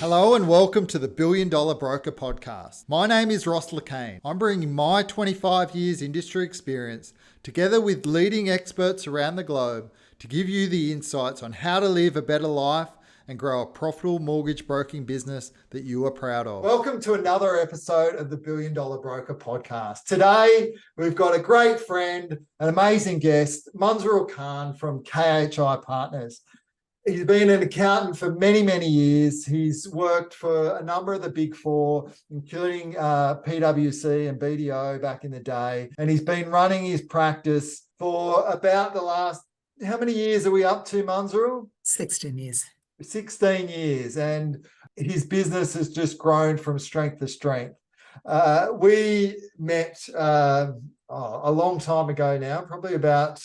Hello and welcome to the Billion Dollar Broker Podcast. My name is Ross Le Quesne. I'm bringing my 25 years industry experience together with leading experts around the globe to give you the insights on how to live a better life and grow a profitable mortgage broking business that you are proud of. Welcome to another episode of the Billion Dollar Broker Podcast. Today, we've got a great friend, an amazing guest, Munzurul Khan from KHI Partners. He's been an accountant for many, many years. He's worked for a number of the big four, including PwC and BDO back in the day. And he's been running his practice for about the last, how many years are we up to, Munzurul? 16 years. 16 years. And his business has just grown from strength to strength. We met a long time ago now, probably about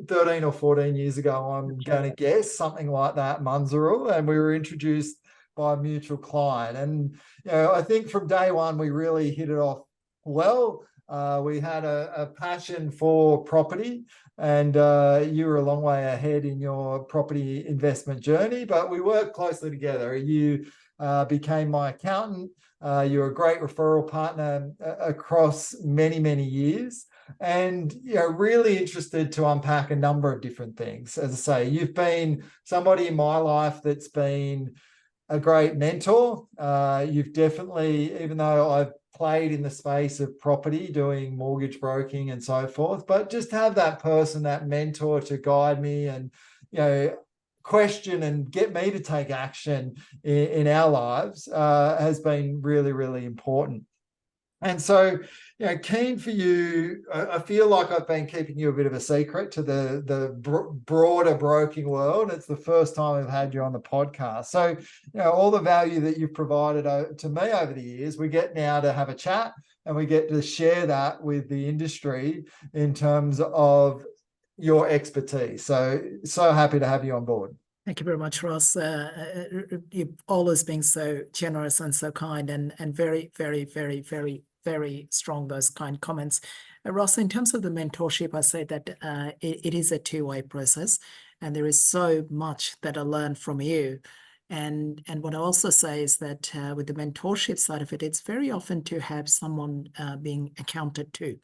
13 or 14 years ago, I'm going to guess, something like that, Munzurul, and we were introduced by a mutual client. And I think from day one, we really hit it off well. We had a passion for property, and you were a long way ahead in your property investment journey, but we worked closely together. You became my accountant. You're a great referral partner across many, many years, and really interested to unpack a number of different things. As I say, you've been somebody in my life that's been a great mentor. You've definitely, even though I've played in the space of property, doing mortgage broking and so forth, but just have that person, that mentor to guide me and, question and get me to take action in our lives has been really, really important. And so, keen for you, I feel like I've been keeping you a bit of a secret to the broader broking world. It's the first time I've had you on the podcast. So, all the value that you've provided to me over the years, we get now to have a chat and we get to share that with the industry in terms of your expertise. So happy to have you on board. Thank you very much, Ross. You've always been so generous and so kind, and very, very, very, very, very strong, those kind comments. Ross, in terms of the mentorship, I say that it is a two-way process, and there is so much that I learned from you. And what I also say is that with the mentorship side of it, it's very often to have someone being accounted to.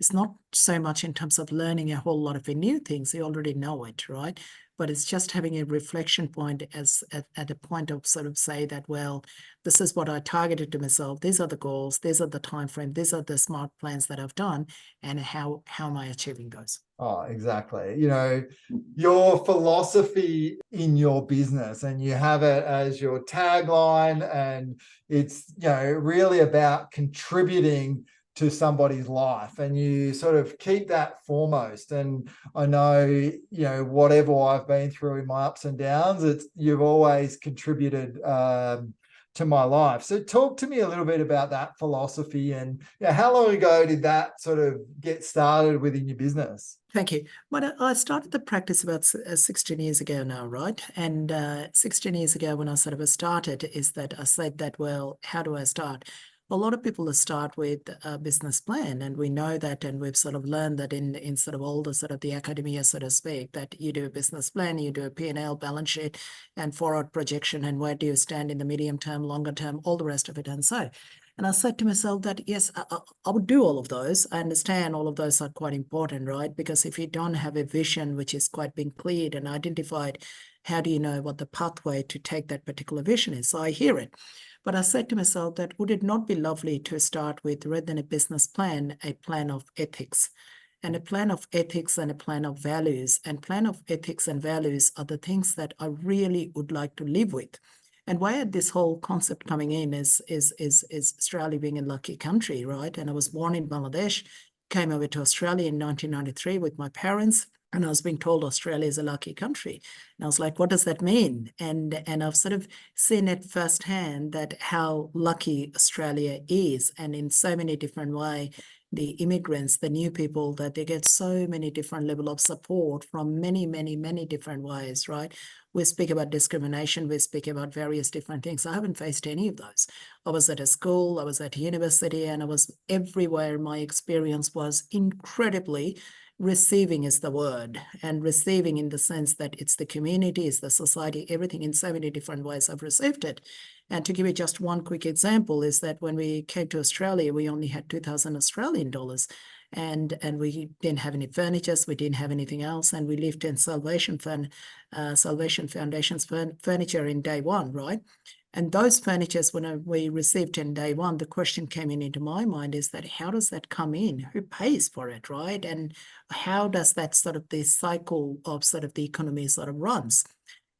It's not so much in terms of learning a whole lot of new things. You already know it, right? But it's just having a reflection point at a point of sort of say that, well, this is what I targeted to myself. These are the goals. These are the time frame. These are the smart plans that I've done. And how am I achieving those? Oh, exactly. Your philosophy in your business, and you have it as your tagline, and it's, really about contributing to somebody's life, and you sort of keep that foremost. And I know, whatever I've been through in my ups and downs, you've always contributed to my life. So talk to me a little bit about that philosophy, and how long ago did that sort of get started within your business? Thank you. Well, I started the practice about 16 years ago now, right? And 16 years ago when I sort of started is that I said that, well, how do I start? A lot of people start with a business plan, and we know that, and we've sort of learned that in sort of all the sort of the academia, so to speak, that you do a business plan, you do a P&L, balance sheet, and forward projection, and where do you stand in the medium term, longer term, all the rest of it. And so, and I said to myself that, yes, I would do all of those. I understand all of those are quite important, right? Because if you don't have a vision, which is quite being cleared and identified, how do you know what the pathway to take that particular vision is? So I hear it. But I said to myself that would it not be lovely to start with, rather than a business plan, a plan of ethics, and a plan of ethics and a plan of values. And plan of ethics and values are the things that I really would like to live with. And where this whole concept coming in is Australia being a lucky country, right? And I was born in Bangladesh, came over to Australia in 1993 with my parents. And I was being told Australia is a lucky country. And I was like, what does that mean? And I've sort of seen it firsthand that how lucky Australia is, and in so many different ways, the immigrants, the new people, that they get so many different level of support from many, many, many different ways, right? We speak about discrimination, we speak about various different things. I haven't faced any of those. I was at a school, I was at a university, and I was everywhere. My experience was incredibly receiving is the word, and receiving in the sense that it's the community, it's the society, everything in so many different ways I've received it. And to give you just one quick example is that when we came to Australia, we only had 2,000 Australian dollars. And we didn't have any furniture, we didn't have anything else, and we lived in Salvation Foundation's furniture in day one, right? And those furnitures, when we received in day one, the question came into my mind is that how does that come in? Who pays for it, right? And how does that sort of the cycle of sort of the economy sort of runs?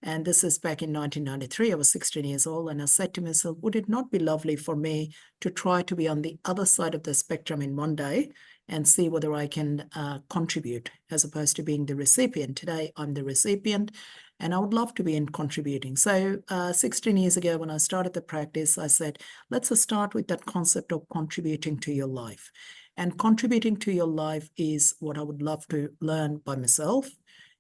And this is back in 1993. I was 16 years old, and I said to myself, would it not be lovely for me to try to be on the other side of the spectrum in one day and see whether I can contribute as opposed to being the recipient? Today, I'm the recipient, and I would love to be in contributing. So 16 years ago, when I started the practice, I said, let's start with that concept of contributing to your life. And contributing to your life is what I would love to learn by myself.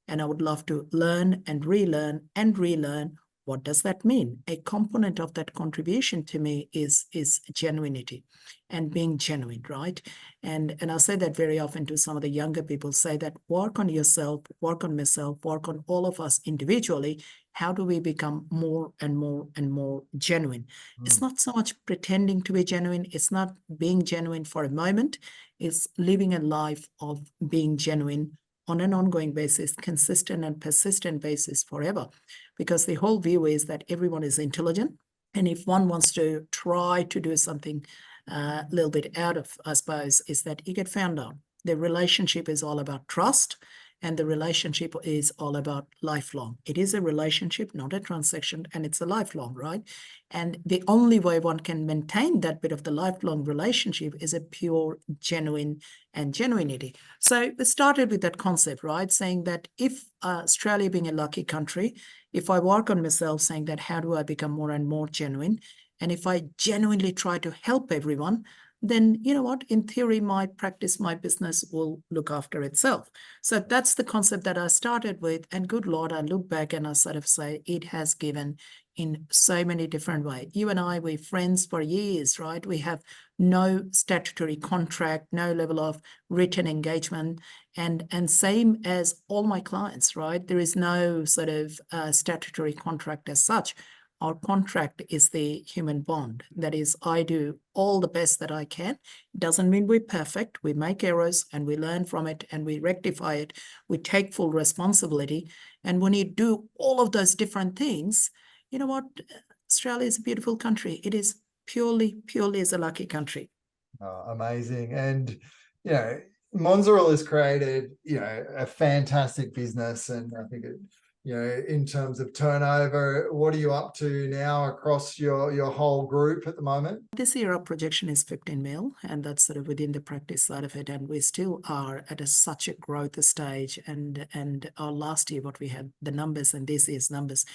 And I would love to learn and relearn and relearn. What does that mean? A component of that contribution to me is genuinity and being genuine, right? And I say that very often to some of the younger people, say that work on yourself, work on myself, work on all of us individually. How do we become more and more and more genuine? It's not so much pretending to be genuine. It's not being genuine for a moment. It's living a life of being genuine on an ongoing basis, consistent and persistent basis forever. Because the whole view is that everyone is intelligent. And if one wants to try to do something a little bit out of, I suppose, is that you get found out. The relationship is all about trust, and the relationship is all about lifelong. It is a relationship, not a transaction, and it's a lifelong, right? And the only way one can maintain that bit of the lifelong relationship is a pure, genuine and genuinity. So it started with that concept, right? Saying that if Australia being a lucky country, if I work on myself, saying that how do I become more and more genuine? And if I genuinely try to help everyone, then you know what, in theory, my practice, my business will look after itself. So that's the concept that I started with. And good Lord, I look back and I sort of say it has given in so many different ways. You and I, we're friends for years, right? We have no statutory contract, no level of written engagement, and same as all my clients, right? There is no sort of statutory contract as such. Our contract is the human bond. That is, I do all the best that I can. Doesn't mean we're perfect. We make errors and we learn from it and we rectify it. We take full responsibility. And when you do all of those different things, you know what? Australia is a beautiful country. It is purely is a lucky country. Oh, amazing. And, you know, Munzurul has created, you know, a fantastic business. And I think it, you know, in terms of turnover, what are you up to now across your whole group at the moment? This year, our projection is 15 mil, and that's sort of within the practice side of it. And we still are at such a growth stage. And our last year, what we had, the numbers, and this year's numbers,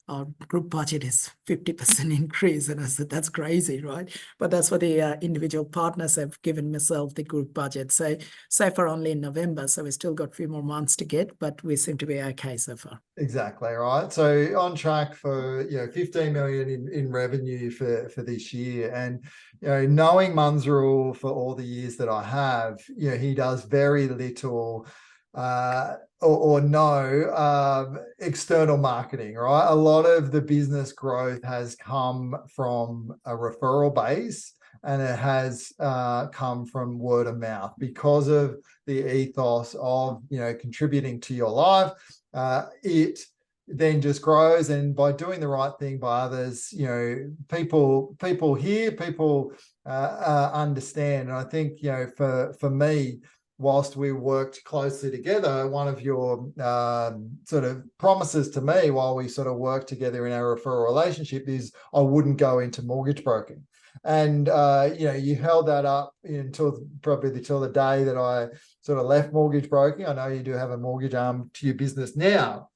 our group budget is 50% increase. And I said, that's crazy, right? But that's what the individual partners have given myself the group budget. So far only in November. So we still got a few more months to get, but we seem to be okay so far. Exactly right. So on track for 15 million in revenue for this year. And knowing Munzurul for all the years that I have, he does very little or no external marketing, right? A lot of the business growth has come from a referral base, and it has come from word of mouth because of the ethos of contributing to your life. It then just grows, and by doing the right thing by others, people hear, people understand. And I think for me, whilst we worked closely together, one of your sort of promises to me while we sort of worked together in our referral relationship is I wouldn't go into mortgage broking. And you held that up until the day that I sort of left mortgage broking. I know you do have a mortgage arm to your business now.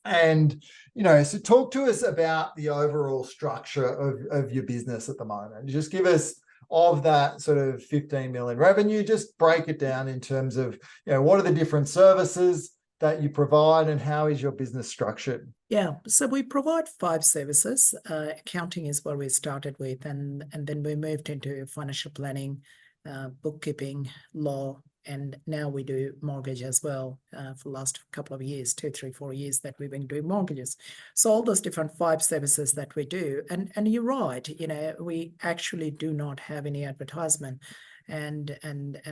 And, so talk to us about the overall structure of your business at the moment. Just give us of that sort of 15 million revenue, just break it down in terms of, what are the different services that you provide and how is your business structured? Yeah, so we provide 5 services. Accounting is what we started with, and then we moved into financial planning, bookkeeping, law, and now we do mortgage as well for the last couple of years, 2, 3, 4 years that we've been doing mortgages. So all those different 5 services that we do, and you're right, we actually do not have any advertisement. And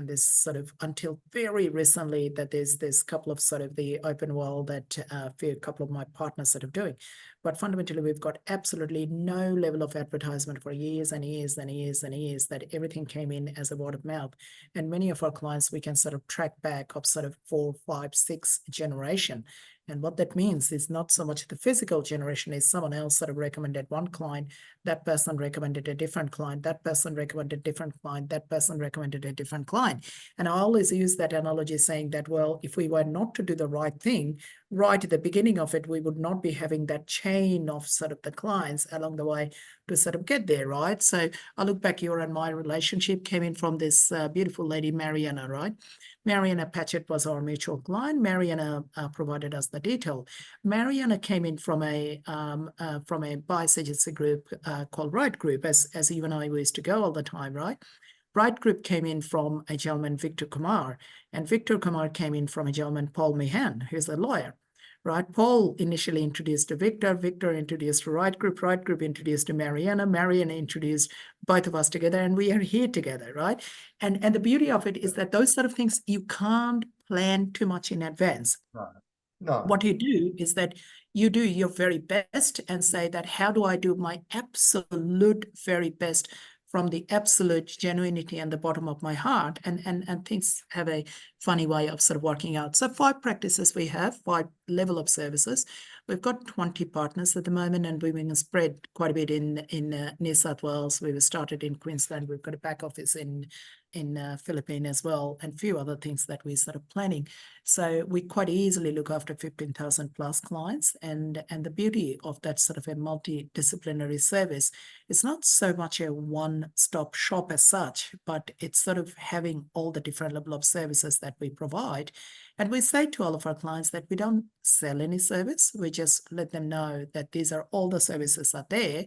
this sort of until very recently that there's couple of sort of the open wall that a couple of my partners sort of doing. But fundamentally, we've got absolutely no level of advertisement for years and years and years and years, that everything came in as a word of mouth. And many of our clients, we can sort of track back of sort of 4, 5, 6 generation. And what that means is not so much the physical generation, is someone else sort of recommended one client, that person recommended a different client, that person recommended a different client, that person recommended a different client. And I always use that analogy saying that, well, if we were not to do the right thing right at the beginning of it, we would not be having that chain of sort of the clients along the way to sort of get there, right? So I look back, your and my relationship came in from this beautiful lady, Mariana, right? Mariana Patchett was our mutual client. Mariana provided us the detail. Mariana came in from a bias agency group called Right Group, as you and I used to go all the time, right? Right Group came in from a gentleman, Victor Kumar, and Victor Kumar came in from a gentleman, Paul Meehan, who's a lawyer. Right, Paul initially introduced to Victor, Victor introduced to Right Group introduced to Mariana, Mariana introduced both of us together, and we are here together, right? And the beauty of it is that those sort of things, you can't plan too much in advance. No. What you do is that you do your very best and say that, how do I do my absolute very best from the absolute genuinity and the bottom of my heart, and things have a funny way of sort of working out. So 5 practices we have, 5 level of services. We've got 20 partners at the moment, and we've been spread quite a bit in New South Wales. We've started in Queensland. We've got a back office in Philippines as well, and a few other things that we're sort of planning. So we quite easily look after 15,000 plus clients, and the beauty of that sort of a multidisciplinary service is not so much a one-stop shop as such, but it's sort of having all the different level of services that we provide. And we say to all of our clients that we don't sell any service. We just let them know that these are all the services are there.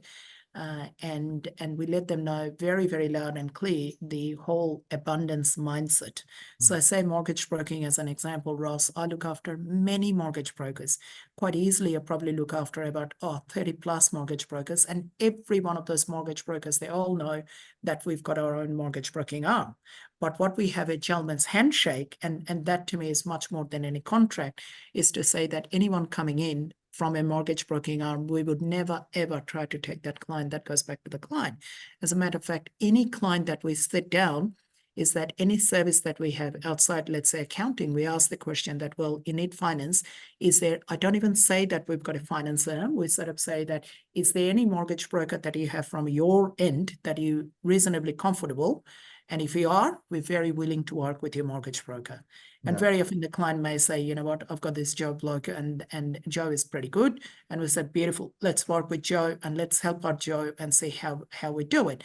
And we let them know very, very loud and clear the whole abundance mindset. So I say mortgage broking as an example, Ross. I look after many mortgage brokers. Quite easily, I probably look after about 30 plus mortgage brokers. And every one of those mortgage brokers, they all know that we've got our own mortgage broking arm. But what we have a gentleman's handshake, and that to me is much more than any contract, is to say that anyone coming in from a mortgage broking arm, we would never, ever try to take that client. That goes back to the client. As a matter of fact, any client that we sit down, is that any service that we have outside, let's say accounting, we ask the question that, well, you need finance. Is there, I don't even say that we've got a finance arm. We sort of say that, is there any mortgage broker that you have from your end that you reasonably comfortable? And if you are, we're very willing to work with your mortgage broker. And very often the client may say, you know what, I've got this Joe bloke and Joe is pretty good. And we said, beautiful, let's work with Joe and let's help out Joe and see how we do it.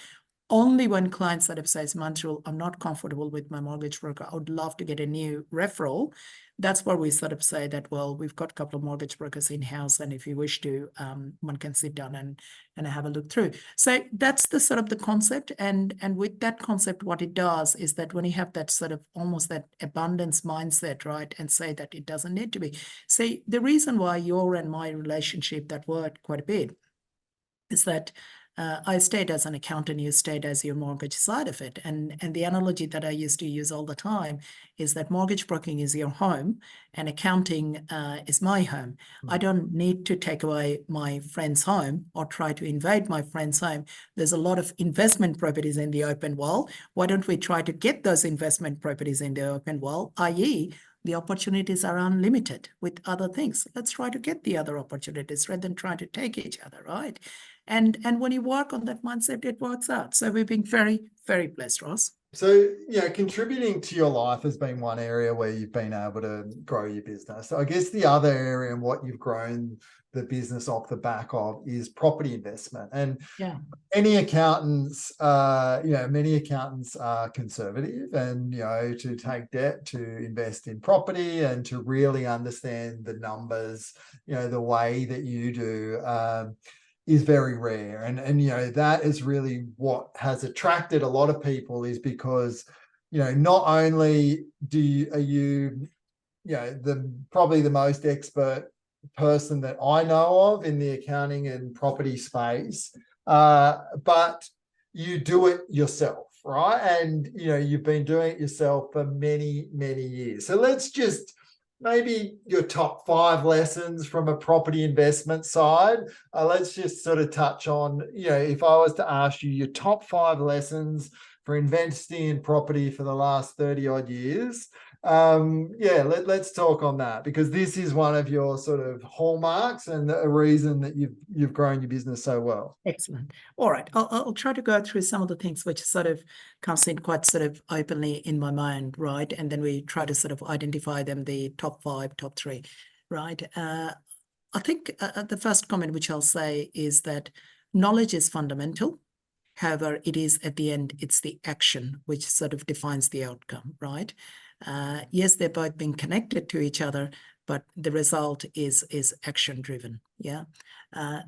Only when clients sort of says, Munzurul, I'm not comfortable with my mortgage broker, I would love to get a new referral. That's where we sort of say that, well, we've got a couple of mortgage brokers in-house, and if you wish to, one can sit down and have a look through. So that's the sort of the concept. And with that concept, what it does is that when you have that sort of almost that abundance mindset, right, and say that it doesn't need to be. See, the reason why your and my relationship that worked quite a bit is that I stayed as an accountant, you stayed as your mortgage side of it. And the analogy that I used to use all the time is that mortgage broking is your home and accounting is my home. I don't need to take away my friend's home or try to invade my friend's home. There's a lot of investment properties in the open world. Why don't we try to get those investment properties in the open world, i.e., the opportunities are unlimited with other things. Let's try to get the other opportunities rather than trying to take each other, right? And when you work on that mindset, it works out. So we've been very, very blessed, Ross. So, contributing to your life has been one area where you've been able to grow your business. I guess the other area and what you've grown the business off the back of is property investment. And yeah, many accountants are conservative and, to take debt to invest in property and to really understand the numbers, the way that you do, is very rare. And that is really what has attracted a lot of people, is because, not only are you probably the most expert person that I know of in the accounting and property space, but you do it yourself, right? And, you've been doing it yourself for many, many years. So let's just maybe your top 5 lessons from a property investment side. Let's just sort of touch on, if I was to ask you your top 5 lessons for investing in property for the last 30 odd years. Let's talk on that, because this is one of your sort of hallmarks and a reason that you've grown your business so well. Excellent. All right. I'll try to go through some of the things which sort of comes in quite sort of openly in my mind, right? And then we try to sort of identify them, the top 5, top 3, right? I think the first comment which I'll say is that knowledge is fundamental. However, it is at the end, it's the action which sort of defines the outcome, right? Yes, they're both being connected to each other, but the result is action driven. Yeah.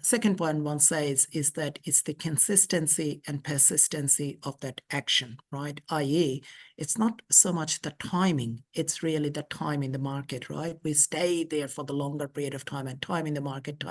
Second point one says is that it's the consistency and persistency of that action, right? I.e., it's not so much the timing, it's really the time in the market, right? We stay there for the longer period of time, and time in the market,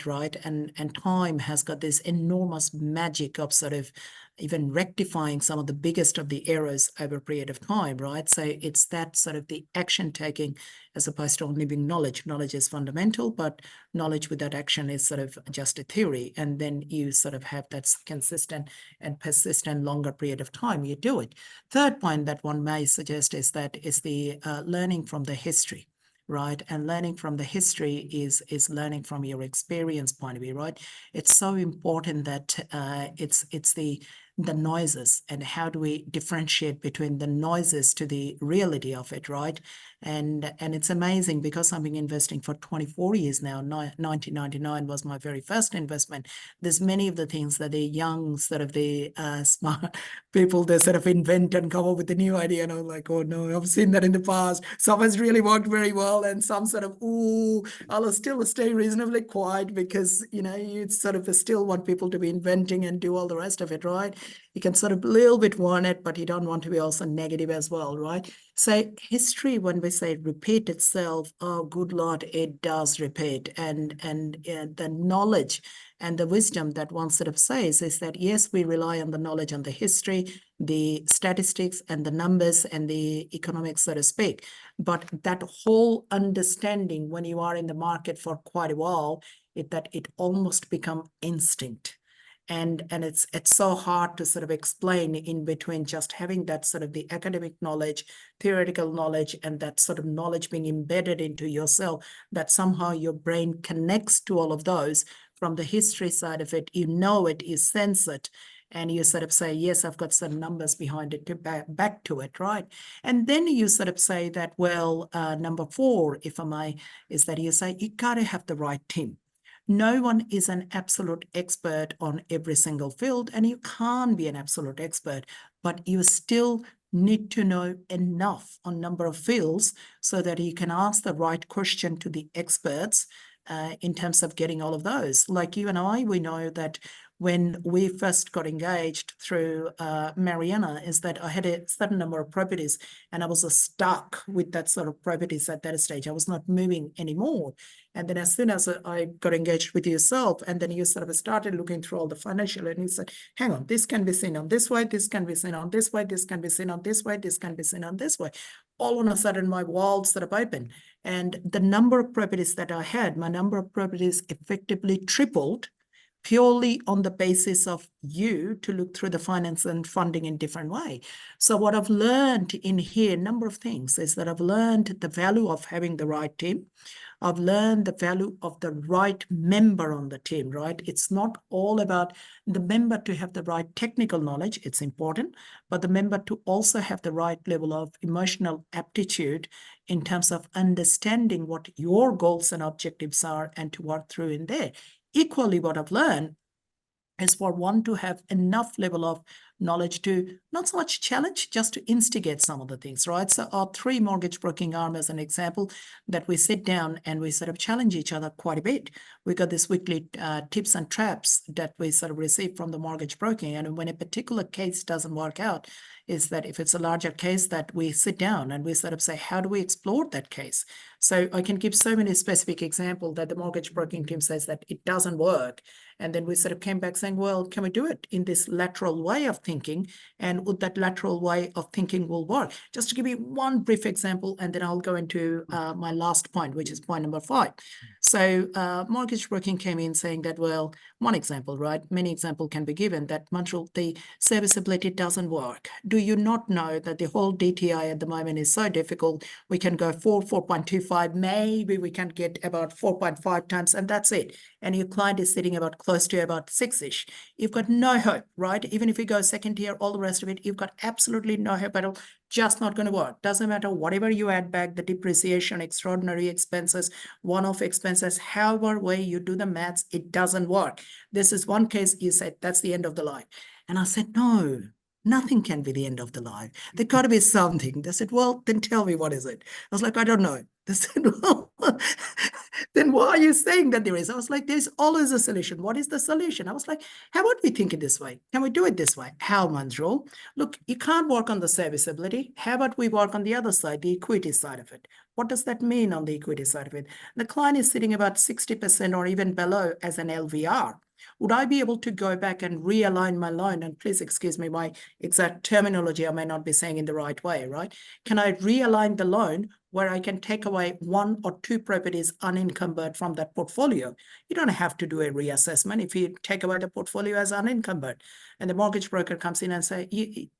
right? And time has got this enormous magic of sort of even rectifying some of the biggest of the errors over a period of time, right? So it's that sort of the action taking as opposed to only being knowledge. Knowledge is fundamental, but knowledge without action is sort of just a theory. And then you sort of have that consistent and persistent longer period of time you do it. Third point that one may suggest is that is the learning from the history. Right. And learning from the history is learning from your experience point of view, right? It's so important that it's the noises, and how do we differentiate between the noises to the reality of it, right? And it's amazing, because I've been investing for 24 years now. 1999 was my very first investment. There's many of the things that the young sort of the smart people, they sort of invent and come up with a new idea, and I'm like, oh no, I've seen that in the past. Some has really worked very well, and some sort of, I'll still stay reasonably quiet, because you sort of still want people to be inventing and do all the rest of it, right? You can sort of a little bit want it, but you don't want to be also negative as well, right? So history, when we say repeat itself, oh good Lord, it does repeat. And the knowledge and the wisdom that one sort of says is that, yes, we rely on the knowledge and the history, the statistics and the numbers and the economics, so to speak. But that whole understanding, when you are in the market for quite a while, it almost become instinct. And it's so hard to sort of explain in between just having that sort of the academic knowledge, theoretical knowledge, and that sort of knowledge being embedded into yourself, that somehow your brain connects to all of those. From the history side of it, it, you sense it, and you sort of say, yes, I've got some numbers behind it to back to it, right? And then you sort of say that, well, number 4, if I may, is that you say you got to have the right team. No one is an absolute expert on every single field, and you can't be an absolute expert, but you still need to know enough on number of fields so that you can ask the right question to the experts in terms of getting all of those. Like you and I, we know that when we first got engaged through Mariana, is that I had a certain number of properties, and I was stuck with that sort of properties at that stage. I was not moving anymore. And then as soon as I got engaged with yourself, and then you sort of started looking through all the financial, and you said, hang on, this can be seen on this way, this can be seen on this way, this can be seen on this way, this can be seen on this way. All of a sudden, my world sort of opened. And the number of properties that I had, my number of properties effectively tripled, purely on the basis of you to look through the finance and funding in different way. So what I've learned in here, number of things, is that I've learned the value of having the right team. I've learned the value of the right member on the team, right? It's not all about the member to have the right technical knowledge. It's important, but the member to also have the right level of emotional aptitude in terms of understanding what your goals and objectives are and to work through in there. Equally, what I've learned is for one to have enough level of knowledge to not so much challenge, just to instigate some of the things, right? So our 3 mortgage broking arm as an example, that we sit down and we sort of challenge each other quite a bit. We got this weekly tips and traps that we sort of receive from the mortgage broking. And when a particular case doesn't work out, is that if it's a larger case, that we sit down and we sort of say, how do we explore that case? So I can give so many specific examples that the mortgage broking team says that it doesn't work. And then we sort of came back saying, well, can we do it in this lateral way of thinking? And would that lateral way of thinking will work? Just to give you one brief example, and then I'll go into my last point, which is point number 5. So mortgage broking came in saying that, well, one example, right? Many examples can be given that Munzurul, the serviceability doesn't work. Do you not know that the whole DTI at the moment is so difficult? We can go 4.25, maybe we can get about 4.5 times, and that's it. And your client is sitting about close to about 6-ish. You've got no hope, right? Even if you go second tier, all the rest of it, you've got absolutely no hope at all. Just not going to work. Doesn't matter whatever you add back, the depreciation, extraordinary expenses, one-off expenses, however way you do the maths, it doesn't work. This is one case you said, that's the end of the line. And I said, no, nothing can be the end of the line. There got to be something. They said, well, then tell me, what is it? I was like, I don't know. They said, well, then why are you saying that there is? I was like, there's always a solution. What is the solution? I was like, how about we think it this way? Can we do it this way? How, Munzurul? Look, you can't work on the serviceability. How about we work on the other side, the equity side of it? What does that mean on the equity side of it? The client is sitting about 60% or even below as an LVR. Would I be able to go back and realign my loan? And please excuse me, my exact terminology, I may not be saying in the right way, right? Can I realign the loan where I can take away 1 or 2 properties unencumbered from that portfolio? You don't have to do a reassessment if you take away the portfolio as unencumbered. And the mortgage broker comes in and say,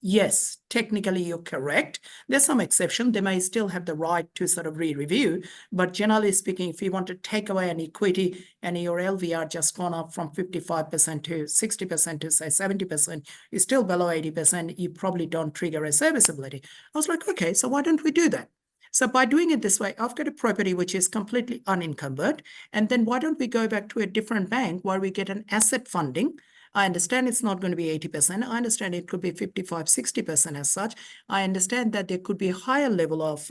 yes, technically you're correct. There's some exception. They may still have the right to sort of re-review. But generally speaking, if you want to take away an equity and your LVR just gone up from 55% to 60% to say 70%, you're still below 80%, you probably don't trigger a serviceability. I was like, okay, so why don't we do that? So by doing it this way, I've got a property which is completely unencumbered. And then why don't we go back to a different bank where we get an asset funding? I understand it's not going to be 80%. I understand it could be 55, 60% as such. I understand that there could be a higher level of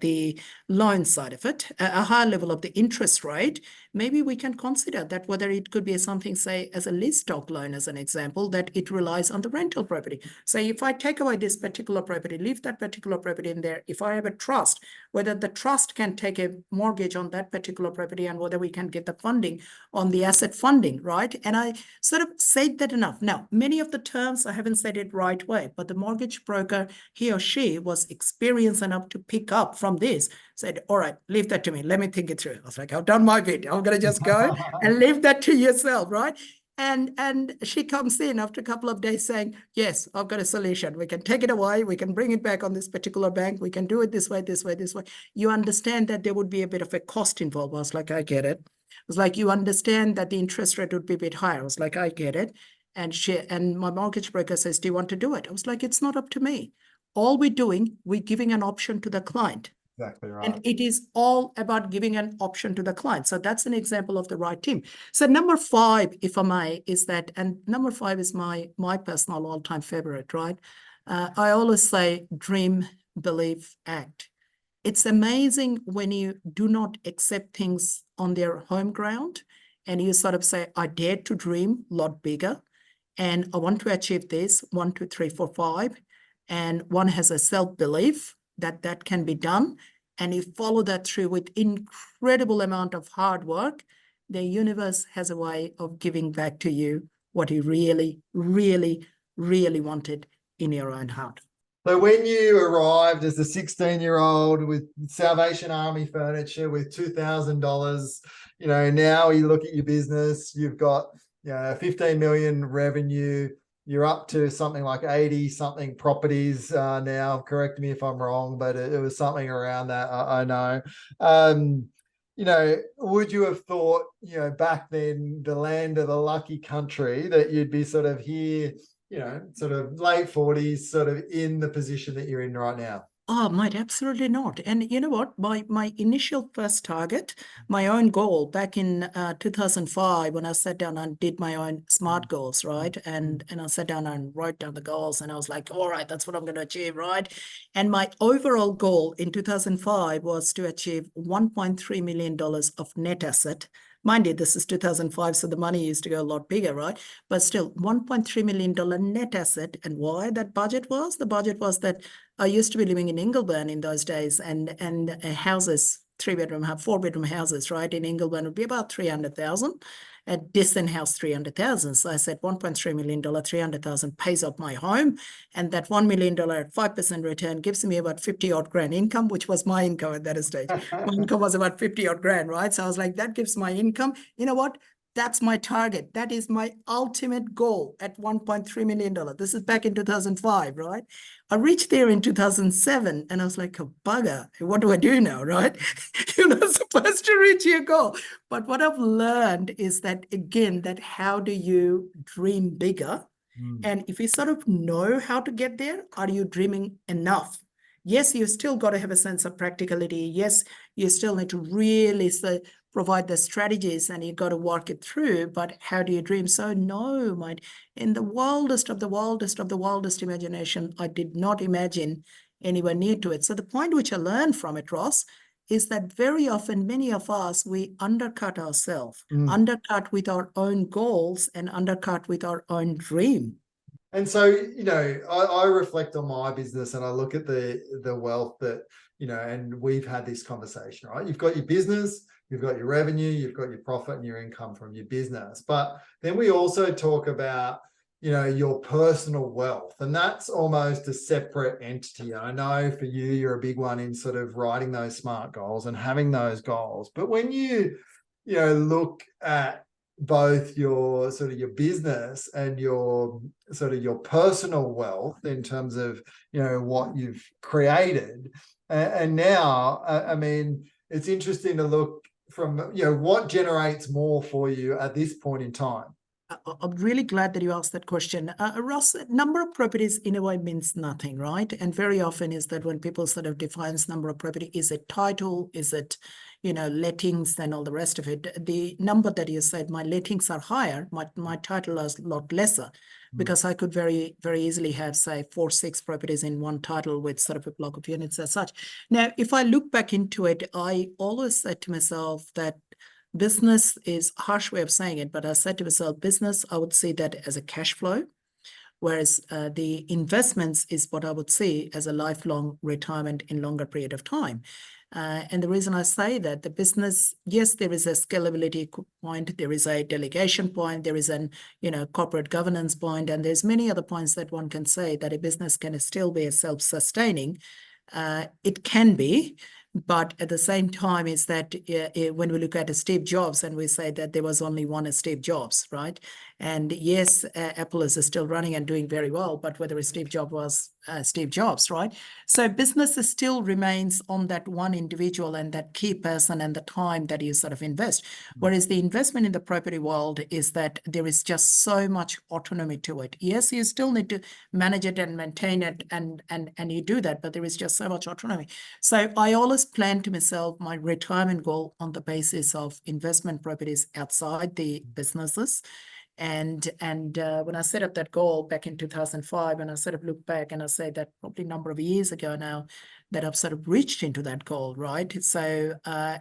the loan side of it, a higher level of the interest rate. Maybe we can consider that whether it could be something, say, as a lease stock loan, as an example, that it relies on the rental property. So if I take away this particular property, leave that particular property in there, if I have a trust, whether the trust can take a mortgage on that particular property and whether we can get the funding on the asset funding, right? And I sort of said that enough. Now, many of the terms, I haven't said it right way, but the mortgage broker, he or she was experienced enough to pick up from this, said, all right, leave that to me. Let me think it through. I was like, I've done my bit. I'm going to just go and leave that to yourself, right? And she comes in after a couple of days saying, yes, I've got a solution. We can take it away. We can bring it back on this particular bank. We can do it this way, this way, this way. You understand that there would be a bit of a cost involved. I was like, I get it. It was like, you understand that the interest rate would be a bit higher. I was like, I get it. And my mortgage broker says, do you want to do it? I was like, it's not up to me. All we're doing, we're giving an option to the client. Exactly right. And it is all about giving an option to the client. So that's an example of the right team. So number 5, if I may, is that, and number 5 is my personal all-time favorite, right? I always say dream, believe, act. It's amazing when you do not accept things on their home ground and you sort of say, I dare to dream a lot bigger and I want to achieve this, 1, 2, 3, 4, 5. And one has a self-belief that that can be done. And you follow that through with incredible amount of hard work, the universe has a way of giving back to you what you really, really, really wanted in your own heart. So when you arrived as a 16-year-old with Salvation Army furniture with $2,000, now you look at your business, you've got 15 million revenue, you're up to something like 80 something properties now. Correct me if I'm wrong, but it was something around that. I know. would you have thought, back then, the land of the lucky country, that you'd be sort of here, sort of late 40s, sort of in the position that you're in right now? Oh, mate, absolutely not. And you know what? My initial first target, my own goal back in 2005, when I sat down and did my own SMART goals, right? And I sat down and wrote down the goals, and I was like, all right, that's what I'm going to achieve, right? And my overall goal in 2005 was to achieve $1.3 million of net asset. Mind you, this is 2005, so the money used to go a lot bigger, right? But still, $1.3 million net asset. And why that budget was? The budget was that I used to be living in Ingleburn in those days, and houses, 3-bedroom, 4-bedroom houses, right, in Ingleburn would be about 300,000. A decent house, 300,000. So I said $1.3 million, 300,000 pays off my home, and that $1 million at 5% return gives me about 50 odd grand income, which was my income at that stage. My income was about 50 odd grand, right? So I was like, that gives my income. You know what? That's my target. That is my ultimate goal at $1.3 million. This is back in 2005, right? I reached there in 2007, and I was like, a bugger, what do I do now, right? You're not supposed to reach your goal. But what I've learned is that, again, that how do you dream bigger? And if you sort of know how to get there, are you dreaming enough? Yes, you still got to have a sense of practicality. Yes, you still need to really provide the strategies, and you got to work it through. But how do you dream? So no, mate, in the wildest of the wildest imagination, I did not imagine anywhere near to it. So the point which I learned from it, Ross, is that very often, many of us, we undercut ourselves, undercut with our own goals and undercut with our own dream. And so, I reflect on my business, and I look at the wealth that, and we've had this conversation, right? You've got your business, you've got your revenue, you've got your profit and your income from your business. But then we also talk about, your personal wealth, and that's almost a separate entity. I know for you, you're a big one in sort of writing those SMART goals and having those goals. But when you look at both your sort of your business and your sort of your personal wealth in terms of what you've created, and now I mean, it's interesting to look from what generates more for you at this point in time. I'm really glad that you asked that question. Ross, number of properties in a way means nothing, right? And very often is that when people sort of defines number of property, is it title? Is it, lettings and all the rest of it? The number that you said, my lettings are higher, my title is a lot lesser, because I could very, very easily have, say, 4-6 properties in one title with sort of a block of units as such. Now, if I look back into it, I always said to myself that business is a harsh way of saying it, but I said to myself, business, I would see that as a cash flow, whereas the investments is what I would see as a lifelong retirement in longer period of time. And the reason I say that, the business, yes, there is a scalability point, there is a delegation point, there is an corporate governance point, and there's many other points that one can say that a business can still be a self-sustaining. It can be. But at the same time, is that when we look at Steve Jobs and we say that there was only one Steve Jobs, right? And yes, Apple is still running and doing very well, but whether Steve Jobs was Steve Jobs, right? So business still remains on that one individual and that key person and the time that you sort of invest. Whereas the investment in the property world is that there is just so much autonomy to it. Yes, you still need to manage it and maintain it, and you do that, but there is just so much autonomy. So I always plan to myself my retirement goal on the basis of investment properties outside the businesses. And when I set up that goal back in 2005, and I sort of look back and I say that probably a number of years ago now that I've sort of reached into that goal, right? So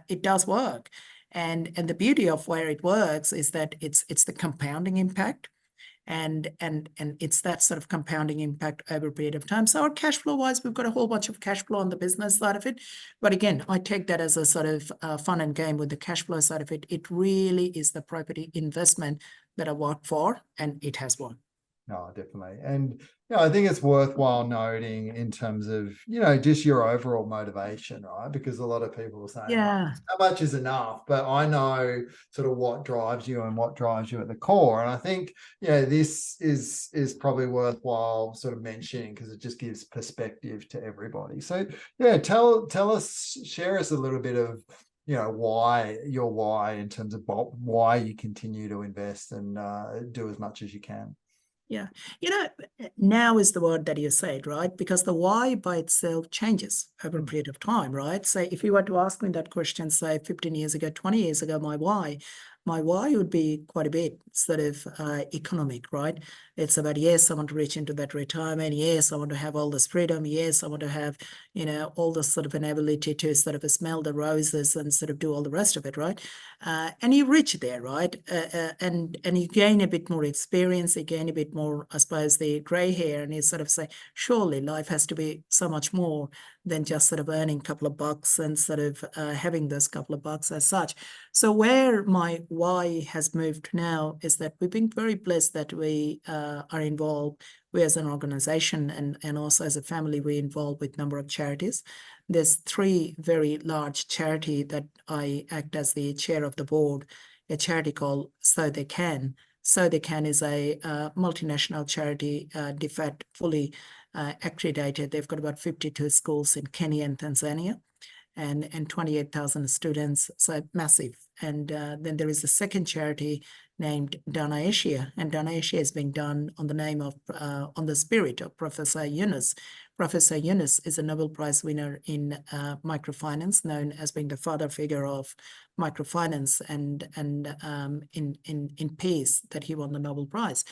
it does work. And the beauty of where it works is that it's the compounding impact. And it's that sort of compounding impact over a period of time. So our cash flow wise, we've got a whole bunch of cash flow on the business side of it. But again, I take that as a sort of fun and game with the cash flow side of it. It really is the property investment that I work for, and it has worked. No, definitely. And I think it's worthwhile noting in terms of, just your overall motivation, right? Because a lot of people are saying, yeah, how much is enough? But I know sort of what drives you and what drives you at the core. And I think, this is probably worthwhile sort of mentioning, because it just gives perspective to everybody. So, share us a little bit of, why in terms of why you continue to invest and do as much as you can. Yeah. Now is the word that you said, right? Because the why by itself changes over a period of time, right? So if you were to ask me that question, say 15 years ago, 20 years ago, my why would be quite a bit sort of economic, right? It's about, yes, I want to reach into that retirement. Yes, I want to have all this freedom. Yes, I want to have, all this sort of an ability to sort of smell the roses and sort of do all the rest of it, right? And you reach there, right? And you gain a bit more experience, you gain a bit more, I suppose, the grey hair, and you sort of say, surely life has to be so much more than just sort of earning a couple of bucks and sort of having those couple of bucks as such. So where my why has moved now is that we've been very blessed that we are involved, we as an organization and also as a family, we're involved with a number of charities. There's 3 very large charity that I act as the chair of the board, a charity called So They Can. So They Can is a multinational charity, DFAT, fully accredited. They've got about 52 schools in Kenya and Tanzania and 28,000 students, so massive. And then there is a second charity named Dana Asia, and Dana Asia is being done on the name of, on the spirit of Professor Yunus. Professor Yunus is a Nobel Prize winner in microfinance, known as being the father figure of microfinance and in peace, that he won the Nobel Prize.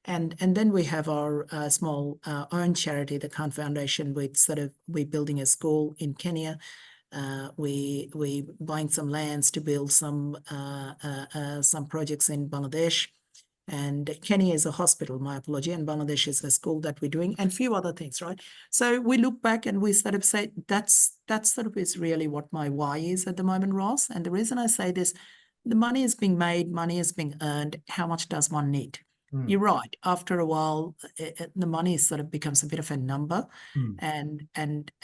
And then we have our small own charity, the Khan Foundation, with we're building a school in Kenya. We buying some lands to build some projects in Bangladesh, and Kenya is a hospital, my apology, and Bangladesh is a school that we're doing, and a few other things, right? So we look back and we sort of say that's sort of is really what my why is at the moment, Ross. And the reason I say this, the money is being made, money is being earned. How much does one need? You're right. After a while, the money sort of becomes a bit of a number, and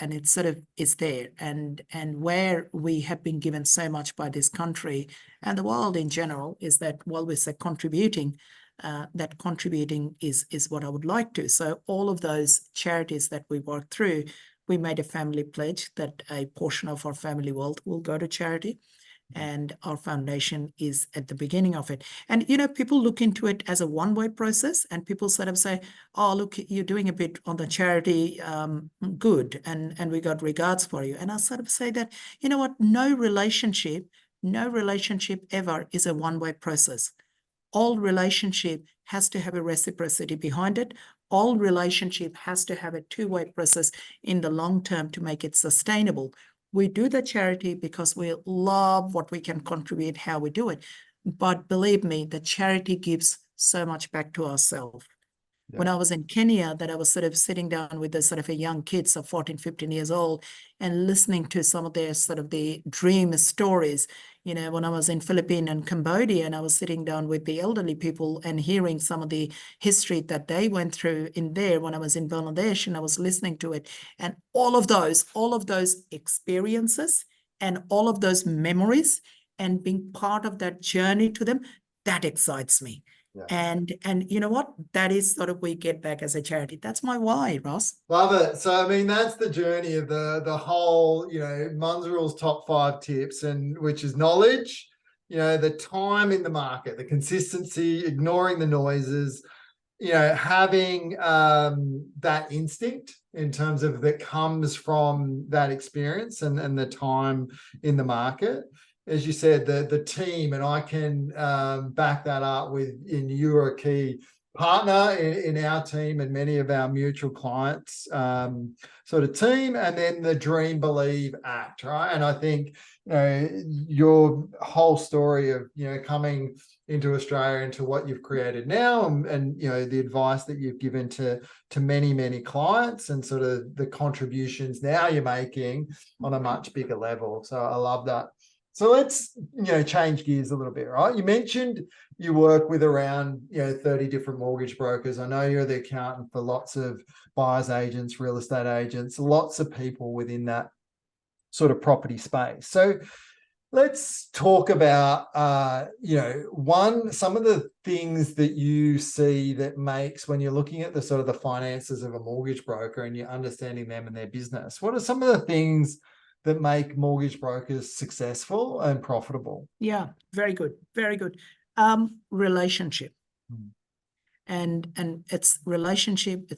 it sort of is there. And where we have been given so much by this country and the world in general is that while we say contributing, that contributing is what I would like to. So all of those charities that we work through, we made a family pledge that a portion of our family wealth will go to charity. And our foundation is at the beginning of it. And, people look into it as a one-way process, and people sort of say, oh, look, you're doing a bit on the charity, good, and we got regards for you. And I sort of say that, you know what, no relationship ever is a one-way process. All relationship has to have a reciprocity behind it. All relationship has to have a two-way process in the long term to make it sustainable. We do the charity because we love what we can contribute, how we do it. But believe me, the charity gives so much back to ourselves. Yeah. When I was in Kenya, that I was sort of sitting down with the sort of a young kids of 14, 15 years old and listening to some of their sort of the dream stories. When I was in Philippines and Cambodia, and I was sitting down with the elderly people and hearing some of the history that they went through in there. When I was in Bangladesh, and I was listening to it, and all of those experiences and all of those memories and being part of that journey to them, that excites me. Yeah. And you know what? That is sort of we get back as a charity. That's my why, Ross. Love it. So, I mean, that's the journey of the whole, Munzurul's top 5 tips, and which is knowledge, the time in the market, the consistency, ignoring the noises, having that instinct in terms of that comes from that experience and the time in the market. As you said, the team, and I can back that up with, you're a key partner in our team and many of our mutual clients sort of team, and then the dream, believe, act, right? And I think your whole story of coming into Australia, into what you've created now, and the advice that you've given to many clients, and sort of the contributions now you're making on a much bigger level. So I love that. So let's change gears a little bit, right? You mentioned you work with around 30 different mortgage brokers. I know you're the accountant for lots of buyers agents, real estate agents, lots of people within that sort of property space. So let's talk about some of the things that you see that makes, when you're looking at the sort of the finances of a mortgage broker and you're understanding them and their business, what are some of the things that make mortgage brokers successful and profitable. Yeah, very good, very good. Relationship. And it's relationship,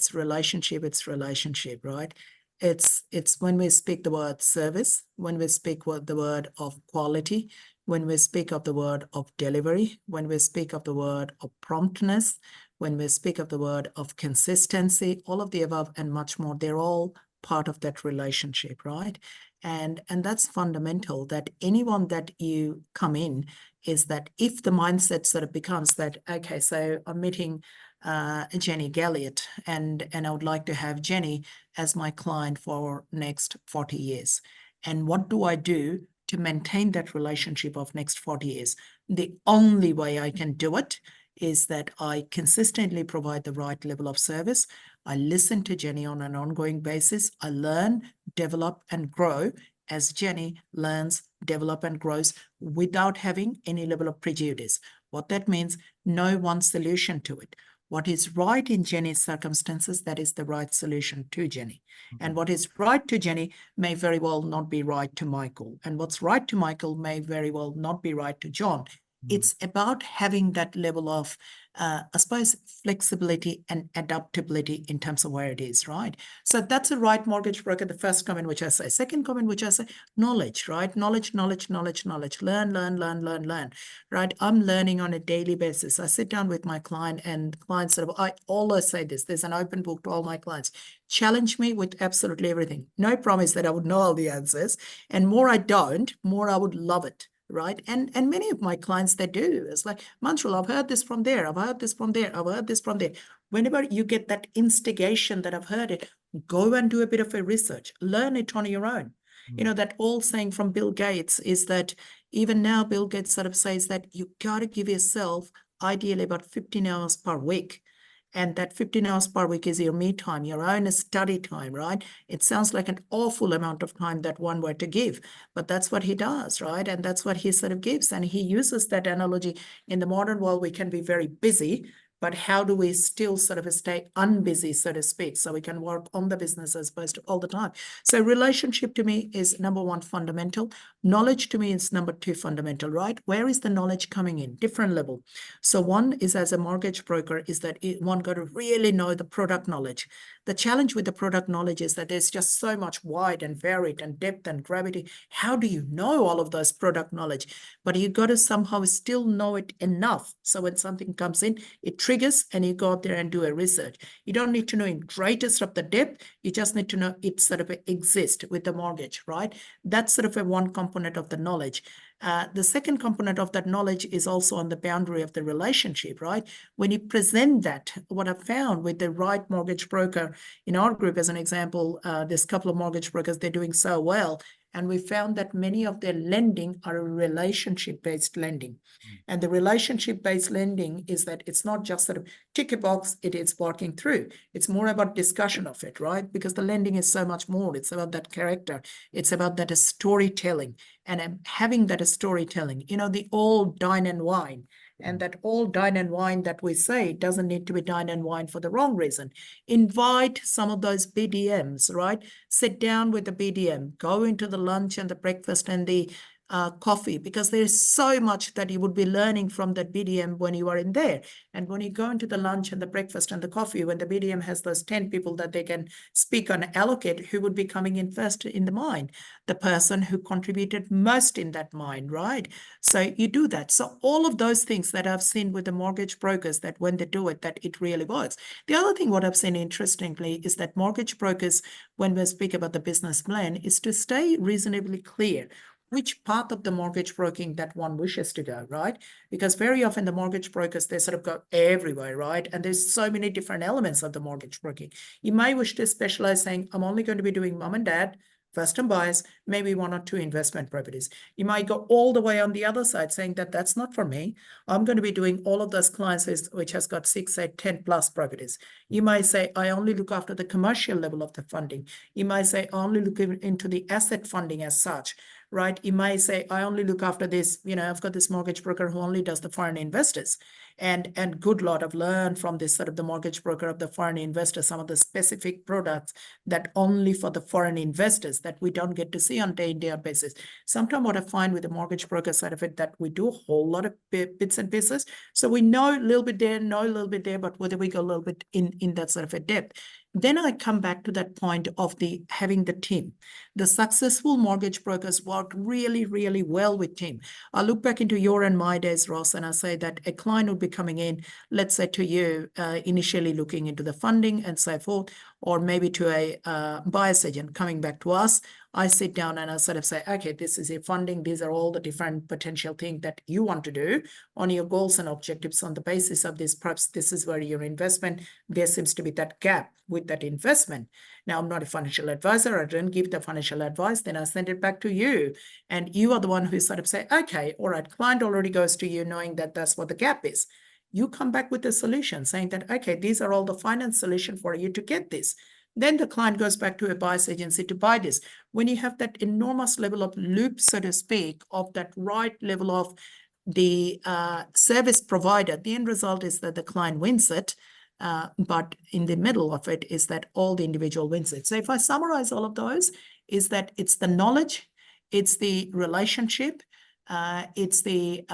right? It's when we speak the word service, when we speak the word of quality, when we speak of the word of delivery, when we speak of the word of promptness, when we speak of the word of consistency, all of the above and much more, they're all part of that relationship, right? And that's fundamental, that anyone that you come in is that if the mindset sort of becomes that, okay, so I'm meeting Jenny Galliot, and I would like to have Jenny as my client for next 40 years. And what do I do to maintain that relationship of next 40 years? The only way I can do it is that I consistently provide the right level of service. I listen to Jenny on an ongoing basis. I learn, develop, and grow as Jenny learns, develop, and grows without having any level of prejudice. What that means, no one solution to it. What is right in Jenny's circumstances, that is the right solution to Jenny. And what is right to Jenny may very well not be right to Michael. And what's right to Michael may very well not be right to John. It's about having that level of, I suppose, flexibility and adaptability in terms of where it is, right? So that's a right mortgage broker, the first comment which I say. Second comment which I say, knowledge, right? Knowledge. Learn, right? I'm learning on a daily basis. I sit down with my client and clients sort of, I always say this, there's an open book to all my clients. Challenge me with absolutely everything. No promise that I would know all the answers. And more I don't, more I would love it. Right. And many of my clients, they do. It's like, Munzurul, I've heard this from there. I've heard this from there. I've heard this from there. Whenever you get that instigation that I've heard it, go and do a bit of a research, learn it on your own. You know, that old saying from Bill Gates is that even now, Bill Gates sort of says that you got to give yourself ideally about 15 hours per week. And that 15 hours per week is your me time, your own study time, right? It sounds like an awful amount of time that one were to give, but that's what he does, right? And that's what he sort of gives. And he uses that analogy. In the modern world, we can be very busy, but how do we still sort of stay unbusy, so to speak, so we can work on the business as opposed to all the time? So relationship to me is number one, fundamental. Knowledge to me is number two, fundamental, right? Where is the knowledge coming in? Different level. So one is, as a mortgage broker, is that one got to really know the product knowledge. The challenge with the product knowledge is that there's just so much wide and varied and depth and gravity. How do you know all of those product knowledge? But you got to somehow still know it enough. So when something comes in, it triggers and you go out there and do a research. You don't need to know in greatest of the depth. You just need to know it sort of exists with the mortgage, right? That's sort of a one component of the knowledge. The second component of that knowledge is also on the boundary of the relationship, right? When you present that, what I've found with the right mortgage broker in our group, as an example, there's a couple of mortgage brokers, they're doing so well. And we found that many of their lending are relationship-based lending. And the relationship-based lending is that it's not just sort of tick a box, it is working through. It's more about discussion of it, right? Because the lending is so much more. It's about that character. It's about that storytelling. And having that storytelling, you know, the old dine and wine. And that old dine and wine that we say doesn't need to be dine and wine for the wrong reason. Invite some of those BDMs, right? Sit down with the BDM, go into the lunch and the breakfast and the coffee, because there's so much that you would be learning from that BDM when you are in there. And when you go into the lunch and the breakfast and the coffee, when the BDM has those 10 people that they can speak on, allocate, who would be coming in first in the mind? The person who contributed most in that mind, right? So you do that. So all of those things that I've seen with the mortgage brokers, that when they do it, that it really works. The other thing what I've seen, interestingly, is that mortgage brokers, when we speak about the business plan, is to stay reasonably clear which path of the mortgage broking that one wishes to go, right? Because very often the mortgage brokers, they sort of go everywhere, right? And there's so many different elements of the mortgage broking. You may wish to specialize, saying, I'm only going to be doing mom and dad, first-time buyers, maybe one or two investment properties. You might go all the way on the other side, saying that that's not for me. I'm going to be doing all of those clients which has got 6, 8, 10 plus properties. You might say, I only look after the commercial level of the funding. You might say, I only look into the asset funding as such. right? You may say, I only look after this, I've got this mortgage broker who only does the foreign investors. And good Lord, I've learned from this sort of the mortgage broker of the foreign investor, some of the specific products that only for the foreign investors that we don't get to see on day-to-day basis. Sometimes what I find with the mortgage broker side of it, that we do a whole lot of bits and pieces. So we know a little bit there, know a little bit there, but whether we go a little bit in that sort of a depth. Then I come back to that point of having the team. The successful mortgage brokers work really, really well with team. I look back into your and my days, Ross, and I say that a client would be coming in, let's say to you, initially looking into the funding and so forth, or maybe to a buyer's agent coming back to us. I sit down and I sort of say, okay, this is your funding. These are all the different potential things that you want to do on your goals and objectives. On the basis of this, perhaps this is where your investment, there seems to be that gap with that investment. Now, I'm not a financial advisor. I don't give the financial advice. Then I send it back to you. And you are the one who sort of say, okay, all right, client already goes to you knowing that that's what the gap is. You come back with a solution saying that, okay, these are all the finance solution for you to get this. Then the client goes back to a buyer's agency to buy this. When you have that enormous level of loop, so to speak, of that right level of the service provider, the end result is that the client wins it. But in the middle of it is that all the individual wins it. So if I summarize all of those, is that it's the knowledge, it's the relationship, it's the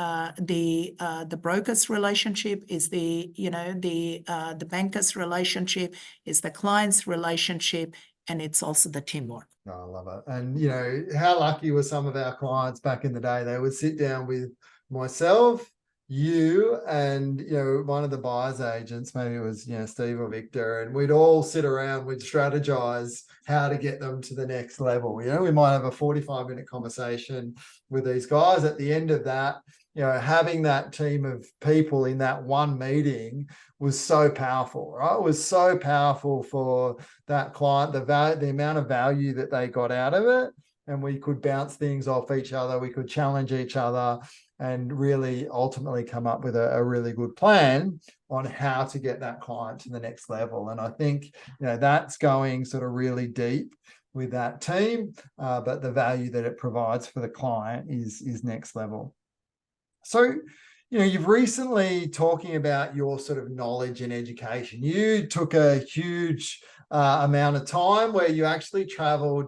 broker's relationship, is the banker's relationship, is the client's relationship, and it's also the teamwork. Oh, I love it. And how lucky were some of our clients back in the day? They would sit down with myself, you, and one of the buyer's agents, maybe it was Steve or Victor, and we'd all sit around, we'd strategize how to get them to the next level. We might have a 45-minute conversation with these guys. At the end of that, having that team of people in that one meeting was so powerful, right? It was so powerful for that client, the amount of value that they got out of it. And we could bounce things off each other. We could challenge each other and really ultimately come up with a really good plan on how to get that client to the next level. And I think, that's going sort of really deep with that team, but the value that it provides for the client is next level. So, you've recently, talking about your sort of knowledge and education, you took a huge amount of time where you actually traveled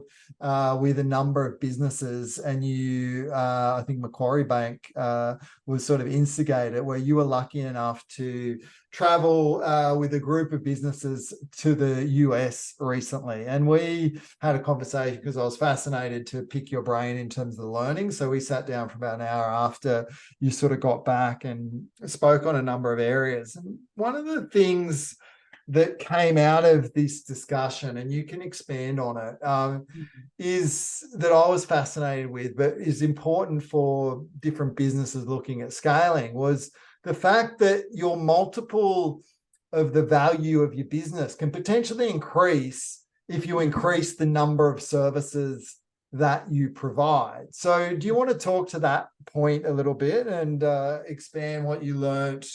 with a number of businesses, and I think Macquarie Bank was sort of instigated, where you were lucky enough to travel with a group of businesses to the US recently. And we had a conversation because I was fascinated to pick your brain in terms of the learning. So we sat down for about an hour after you sort of got back and spoke on a number of areas. And one of the things that came out of this discussion, and you can expand on it, is that I was fascinated with, but is important for different businesses looking at scaling, was the fact that your multiple of the value of your business can potentially increase if you increase the number of services that you provide. So do you want to talk to that point a little bit and expand what you learned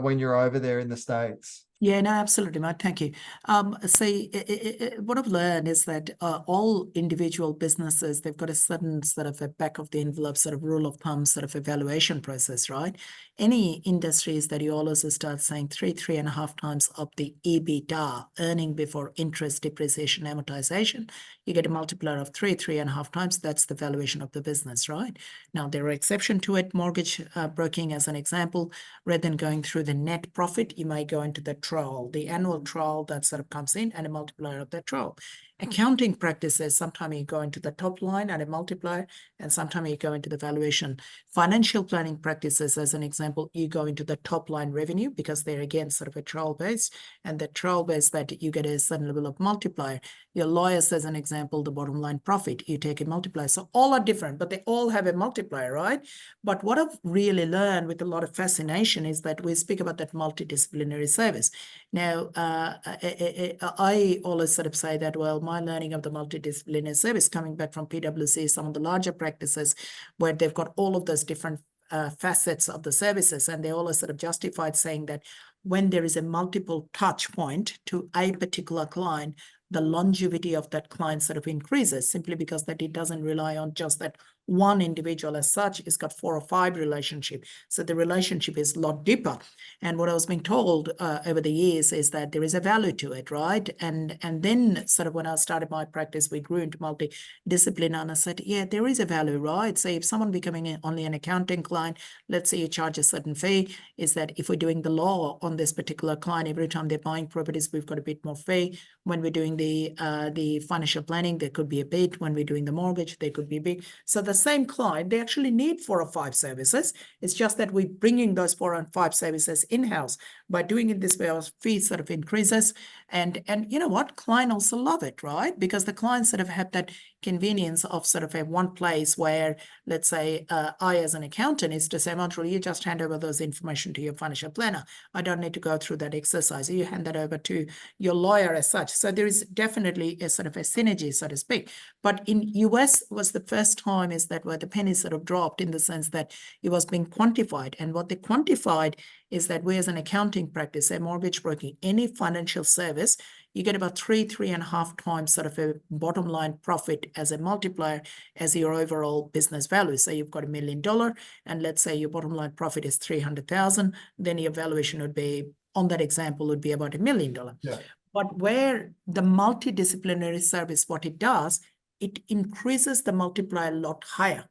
when you're over there in the States? Yeah, no, absolutely, Matt. Thank you. What I've learned is that all individual businesses, they've got a certain sort of a back of the envelope sort of rule of thumb sort of evaluation process, right? Any industries that you always start saying 3.5 times of the EBITDA, earning before interest, depreciation, amortization, you get a multiplier of 3.5 times. That's the valuation of the business, right? Now, there are exceptions to it. Mortgage broking, as an example, rather than going through the net profit, you may go into the trial, the annual trial that sort of comes in, and a multiplier of that trial. Accounting practices, sometimes you go into the top line and a multiplier, and sometimes you go into the valuation. Financial planning practices, as an example, you go into the top line revenue, because they're again sort of a trial based, and the trial based that you get a certain level of multiplier. Your lawyers, as an example, the bottom line profit, you take a multiplier. So all are different, but they all have a multiplier, right? But what I've really learned with a lot of fascination is that we speak about that multidisciplinary service. Now, I always sort of say that, well, my learning of the multidisciplinary service coming back from PwC, some of the larger practices where they've got all of those different facets of the services, and they all are sort of justified saying that when there is a multiple touch point to a particular client, the longevity of that client sort of increases, simply because that it doesn't rely on just that one individual as such. It's got 4 or 5 relationships. So the relationship is a lot deeper. And what I was being told over the years is that there is a value to it, right? And then sort of when I started my practice, we grew into multidiscipline, and I said, yeah, there is a value, right? So if someone becoming only an accounting client, let's say you charge a certain fee, is that if we're doing the law on this particular client, every time they're buying properties, we've got a bit more fee. When we're doing the financial planning, there could be a bit. When we're doing the mortgage, there could be a bit. So the same client, they actually need 4 or 5 services. It's just that we're bringing those 4 and 5 services in-house. By doing it this way, our fee sort of increases. And you know what? Client also love it, right? Because the clients sort of have that convenience of sort of a one place where, let's say, I as an accountant is to say, Munzurul, you just hand over those information to your financial planner. I don't need to go through that exercise. You hand that over to your lawyer as such. So there is definitely a sort of a synergy, so to speak. But in US was the first time is that where the penny sort of dropped, in the sense that it was being quantified. And what they quantified is that we as an accounting practice, a mortgage broking, any financial service, you get about 3.5 times sort of a bottom line profit as a multiplier as your overall business value. So you've got $1 million, and let's say your bottom line profit is 300,000, then your valuation would be, on that example, would be about $1 million. Yeah. But where the multidisciplinary service, what it does, it increases the multiplier a lot higher.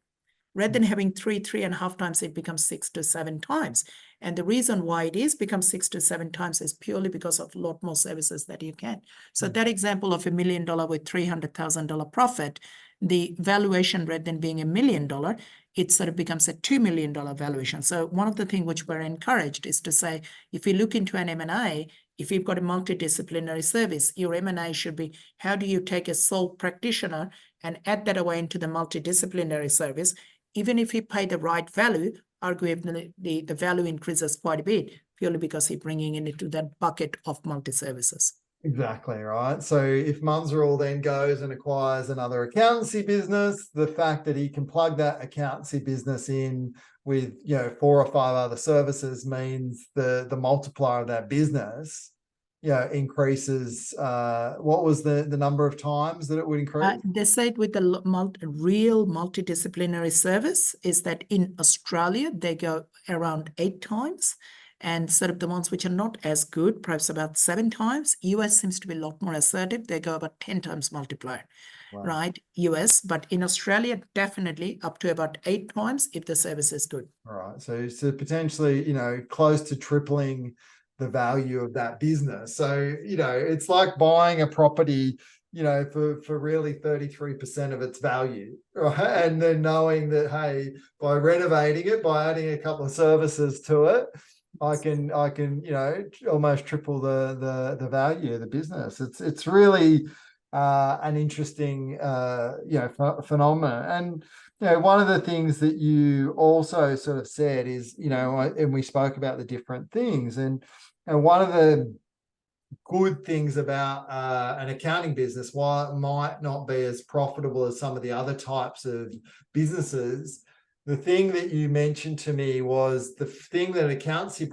Rather than having 3.5 times, it becomes 6 to 7 times. And the reason why it is becomes 6 to 7 times is purely because of a lot more services that you can. So that example of $1 million with $300,000 profit, the valuation rather than being $1 million, it sort of becomes a $2 million valuation. So one of the things which we're encouraged is to say, if you look into an M&A, if you've got a multidisciplinary service, your M&A should be, how do you take a sole practitioner and add that away into the multidisciplinary service? Even if you pay the right value, arguably the value increases quite a bit, purely because you're bringing it into that bucket of multi-services. Exactly, right. So if Munzurul then goes and acquires another accountancy business, the fact that he can plug that accountancy business in with, 4 or 5 other services means the multiplier of that business, increases. What was the number of times that it would increase? They said with the real multidisciplinary service is that in Australia, they go around 8 times. And sort of the ones which are not as good, perhaps about 7 times. US seems to be a lot more assertive. They go about 10 times multiplier, Wow. right? US, but in Australia, definitely up to about 8 times if the service is good. All right. So potentially, close to tripling the value of that business. So, it's like buying a property, for really 33% of its value, right? And then knowing that, hey, by renovating it, by adding a couple of services to it, I can, almost triple the value of the business. It's really an interesting, phenomenon. And, one of the things that you also sort of said is, and we spoke about the different things, and one of the good things about an accounting business, while it might not be as profitable as some of the other types of businesses, the thing that you mentioned to me was the thing that accountancy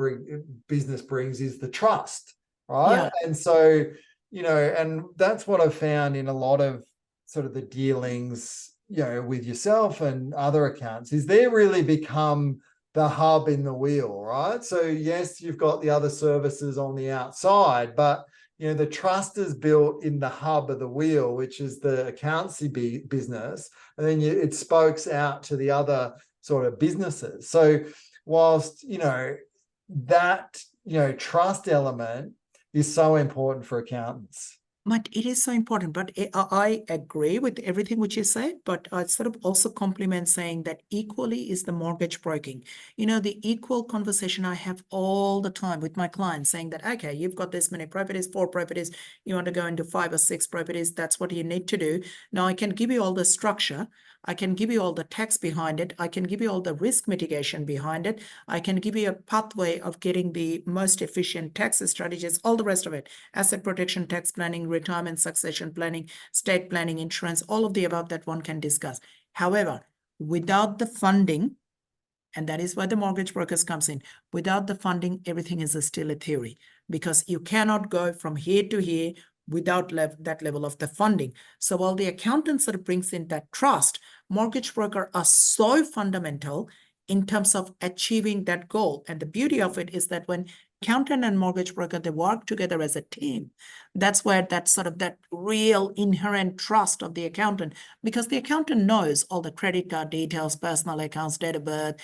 business brings is the trust, right? Yeah. And so, and that's what I've found in a lot of sort of the dealings, with yourself and other accounts, is they really become the hub in the wheel, right? So yes, you've got the other services on the outside, but the trust is built in the hub of the wheel, which is the accountancy business, and then it spokes out to the other sort of businesses. So whilst that trust element is so important for accountants. But it is so important. But I agree with everything which you said, but I sort of also compliment saying that equally is the mortgage broking. The equal conversation I have all the time with my clients saying that, okay, you've got this many properties, 4 properties, you want to go into 5 or 6 properties, that's what you need to do. Now I can give you all the structure. I can give you all the tax behind it. I can give you all the risk mitigation behind it. I can give you a pathway of getting the most efficient tax strategies, all the rest of it, asset protection, tax planning, retirement succession planning, estate planning, insurance, all of the above that one can discuss. However, without the funding, and that is where the mortgage brokers comes in, without the funding, everything is still a theory, because you cannot go from here to here without that level of the funding. So while the accountant sort of brings in that trust, mortgage broker are so fundamental in terms of achieving that goal. And the beauty of it is that when accountant and mortgage broker, they work together as a team. That's where that sort of that real inherent trust of the accountant, because the accountant knows all the credit card details, personal accounts, date of birth,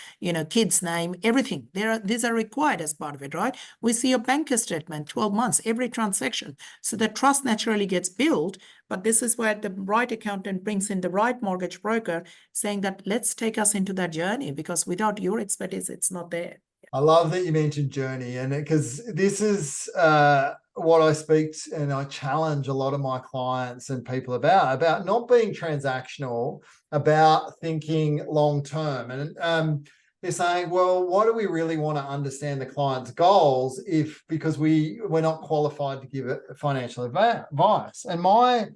kid's name, everything. These are required as part of it, right? We see your bank statement, 12 months, every transaction. So the trust naturally gets built. But this is where the right accountant brings in the right mortgage broker, saying that let's take us into that journey, because without your expertise, it's not there. I love that you mentioned journey, and because this is what I speak and I challenge a lot of my clients and people about not being transactional, about thinking long term. And they're saying, well, why do we really want to understand the client's goals because we're not qualified to give it financial advice? And my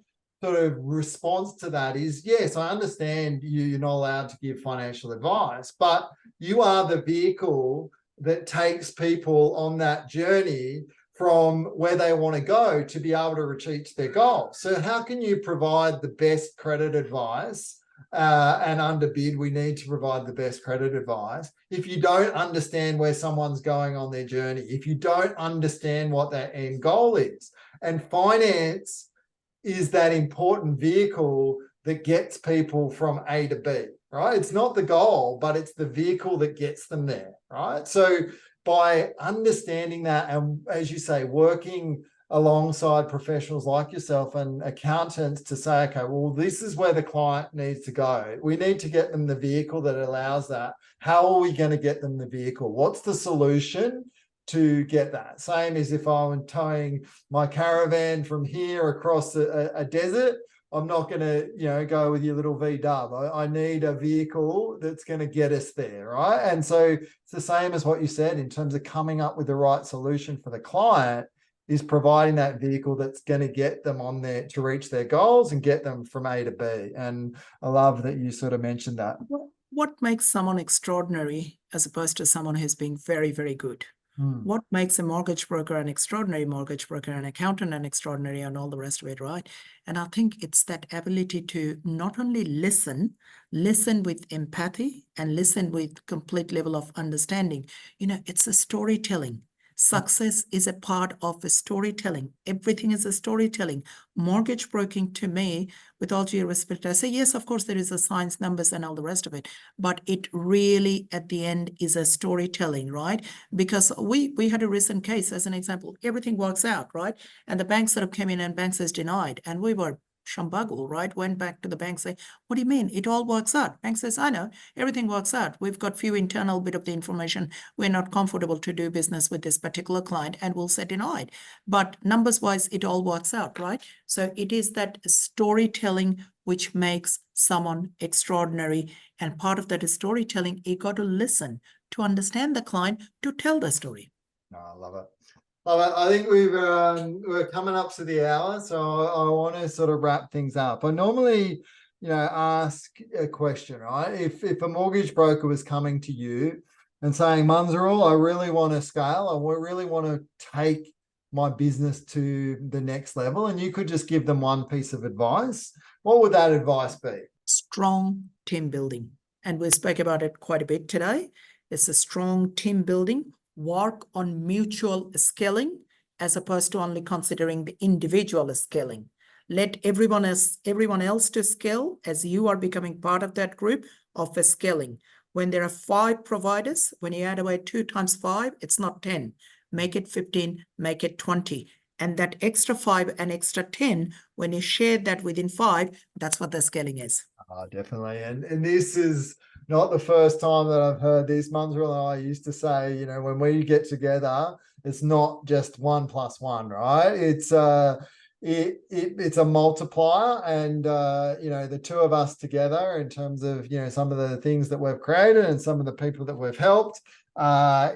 sort of response to that is, yes, I understand you're not allowed to give financial advice, but you are the vehicle that takes people on that journey from where they want to go to be able to reach their goals. So how can you provide the best credit advice? And under bid, we need to provide the best credit advice. If you don't understand where someone's going on their journey, if you don't understand what their end goal is, and finance is that important vehicle that gets people from A to B, right? It's not the goal, but it's the vehicle that gets them there, right? So by understanding that, and as you say, working alongside professionals like yourself and accountants to say, okay, well, this is where the client needs to go. We need to get them the vehicle that allows that. How are we going to get them the vehicle? What's the solution to get that? Same as if I'm towing my caravan from here across a desert. I'm not going to, go with your little V-dub. I need a vehicle that's going to get us there, right? And so it's the same as what you said in terms of coming up with the right solution for the client, is providing that vehicle that's going to get them on there to reach their goals and get them from A to B. And I love that you sort of mentioned that. What makes someone extraordinary as opposed to someone who's being very, very good? What makes a mortgage broker an extraordinary mortgage broker, an accountant an extraordinary, and all the rest of it, right? And I think it's that ability to not only listen with empathy and listen with complete level of understanding. It's a storytelling. Success is a part of a storytelling. Everything is a storytelling. Mortgage broking, to me, with all due respect, I say, yes, of course, there is a science, numbers, and all the rest of it. But it really, at the end, is a storytelling, right? Because we had a recent case, as an example. Everything works out, right? And the bank sort of came in and bank says denied. And we were Shambagu, right? Went back to the bank, say, what do you mean? It all works out. Bank says, I know, everything works out. We've got few internal bit of the information. We're not comfortable to do business with this particular client and we'll say denied. But numbers wise, it all works out, right? So it is that storytelling which makes someone extraordinary. And part of that is storytelling. You got to listen to understand the client, to tell the story. I love it. I think we're coming up to the hour, so I want to sort of wrap things up. I normally, ask a question, right? If a mortgage broker was coming to you and saying, Munzurul, I really want to scale, I really want to take my business to the next level, and you could just give them one piece of advice, what would that advice be? Strong team building. And we spoke about it quite a bit today. It's a strong team building. Work on mutual scaling as opposed to only considering the individual scaling. Let everyone else to scale as you are becoming part of that group of scaling. When there are 5 providers, when you add away 2 times 5, it's not 10. Make it 15, make it 20. And that extra 5 and extra 10, when you share that within 5, that's what the scaling is. Definitely. And this is not the first time that I've heard this. Munzurul and I used to say, when we get together, it's not just 1 + 1, right? It's a multiplier, and the two of us together in terms of some of the things that we've created and some of the people that we've helped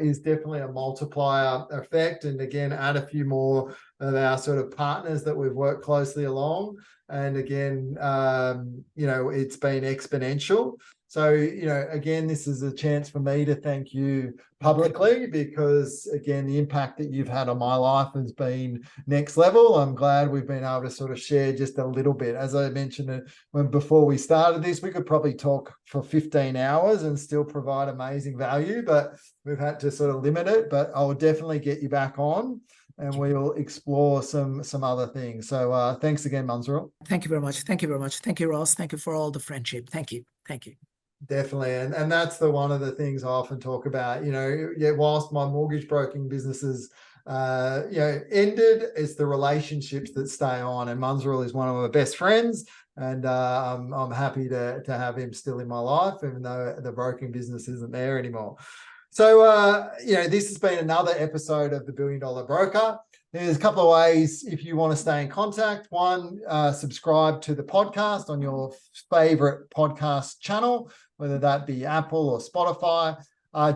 is definitely a multiplier effect. And again, add a few more of our sort of partners that we've worked closely along. And again, it's been exponential. So, again, this is a chance for me to thank you publicly, because, again, the impact that you've had on my life has been next level. I'm glad we've been able to sort of share just a little bit. As I mentioned before we started this, we could probably talk for 15 hours and still provide amazing value, but we've had to sort of limit it. But I will definitely get you back on, and we'll explore some other things. So thanks again, Munzurul. Thank you very much. Thank you very much. Thank you, Ross. Thank you for all the friendship. Thank you. Thank you. Definitely. And that's one of the things I often talk about, whilst my mortgage broking businesses, ended, it's the relationships that stay on. And Munzurul is one of my best friends. And I'm happy to have him still in my life, even though the broking business isn't there anymore. So, this has been another episode of the $1 Billion Broker. There's a couple of ways if you want to stay in contact. One, subscribe to the podcast on your favorite podcast channel, whether that be Apple or Spotify.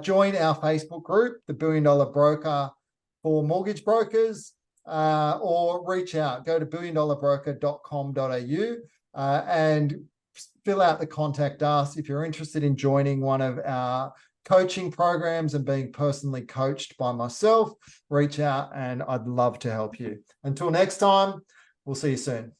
Join our Facebook group, the $1 Billion Broker for Mortgage Brokers, or reach out. Go to billiondollar.broker.com.au and fill out the contact us if you're interested in joining one of our coaching programs and being personally coached by myself. Reach out and I'd love to help you. Until next time, we'll see you soon.